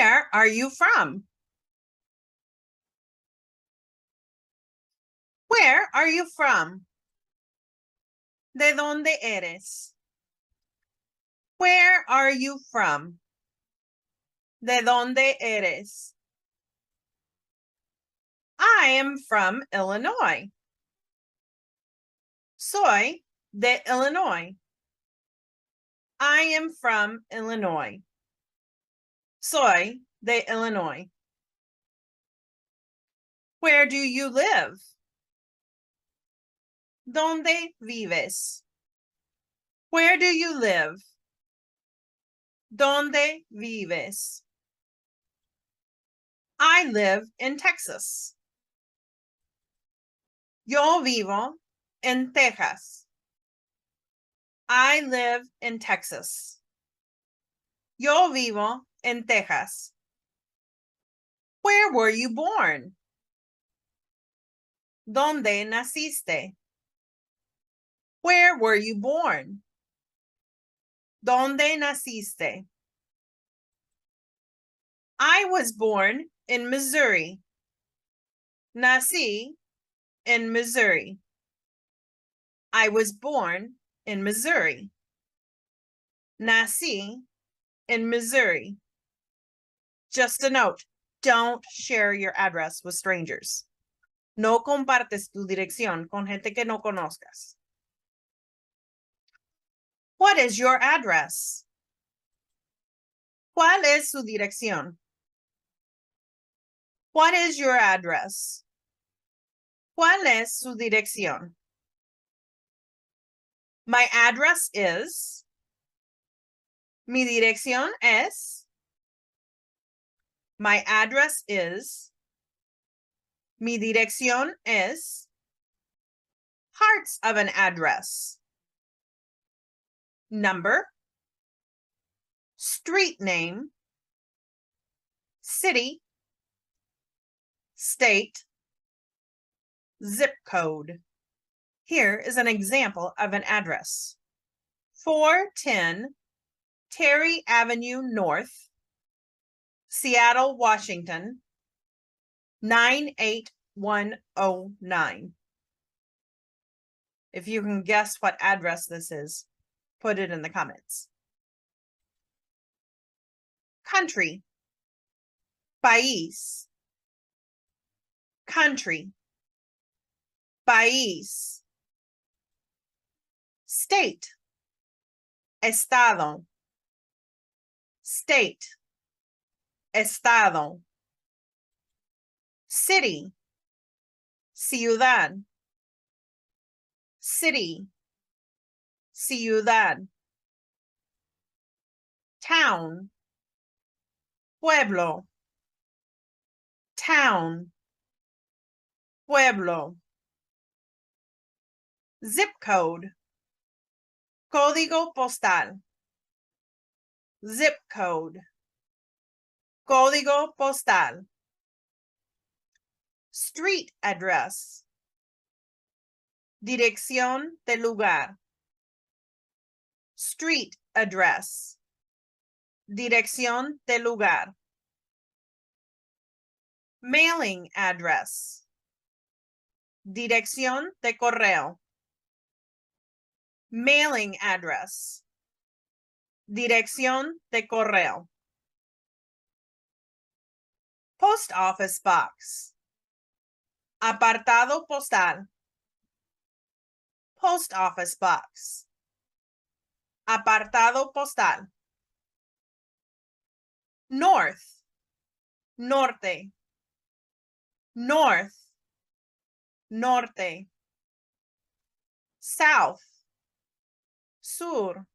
Where are you from? Where are you from? ¿De dónde eres? Where are you from? ¿De dónde eres? I am from Illinois. Soy de Illinois. I am from Illinois. Soy de Illinois. Where do you live? ¿Dónde vives? Where do you live? ¿Dónde vives? I live in Texas. Yo vivo en Texas. I live in Texas. Yo vivo en Texas. Where were you born? ¿Dónde naciste? Where were you born? ¿Dónde naciste? I was born in Missouri. Nací en Missouri. I was born in Missouri. Nací in Missouri. Just a note, don't share your address with strangers. No compartes tu dirección con gente que no conozcas. What is your address? ¿Cuál es su dirección? What is your address? ¿Cuál es su dirección? My address is. Mi dirección es. My address is. Mi dirección es. Parts of an address. Number. Street name. City. State. Zip code. Here is an example of an address. 410 Terry Avenue North, Seattle, Washington, 98109. If you can guess what address this is, put it in the comments. Country. País. Country. País. State. Estado. State. Estado. City. Ciudad. City. Ciudad. Town. Pueblo. Town. Pueblo. Zip code. Código postal. Zip code. Código postal. Street address. Dirección de lugar. Street address. Dirección de lugar. Mailing address. Dirección de correo. Mailing address. Dirección de correo. Post office box. Apartado postal. Post office box. Apartado postal. North. Norte. North. Norte. South. Sur.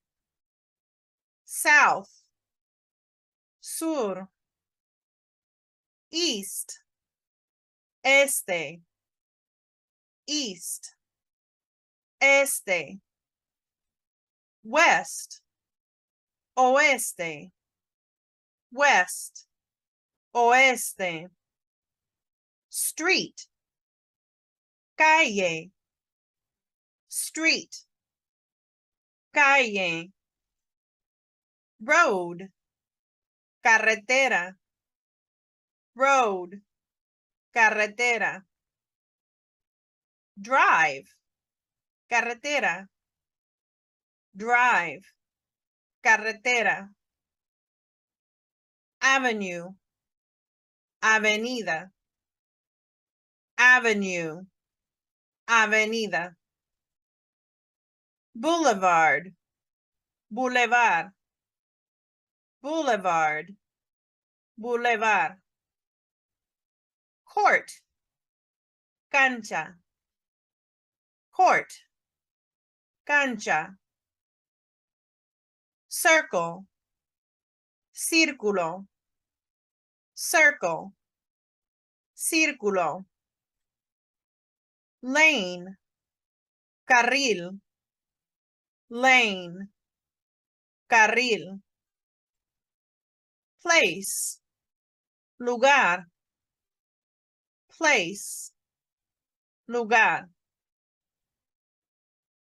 South. Sur. East. Este. East. Este. West. Oeste. West. Oeste. Street. Calle. Street. Calle. Road. Carretera. road, carretera. Drive, carretera. Drive, carretera. Avenue, avenida. Avenue, avenida. Boulevard, boulevard. Boulevard, boulevard. Court, cancha. Court, cancha. Circle, círculo. Circle, círculo. Lane, carril. Lane, carril. Place, lugar. Place, lugar.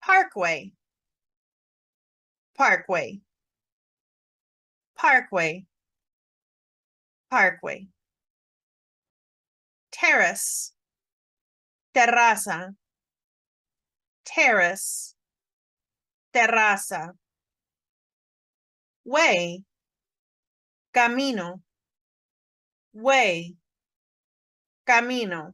Parkway, parkway. Parkway, parkway. Terrace, terraza. Terrace, terraza. Way, camino. Way, camino.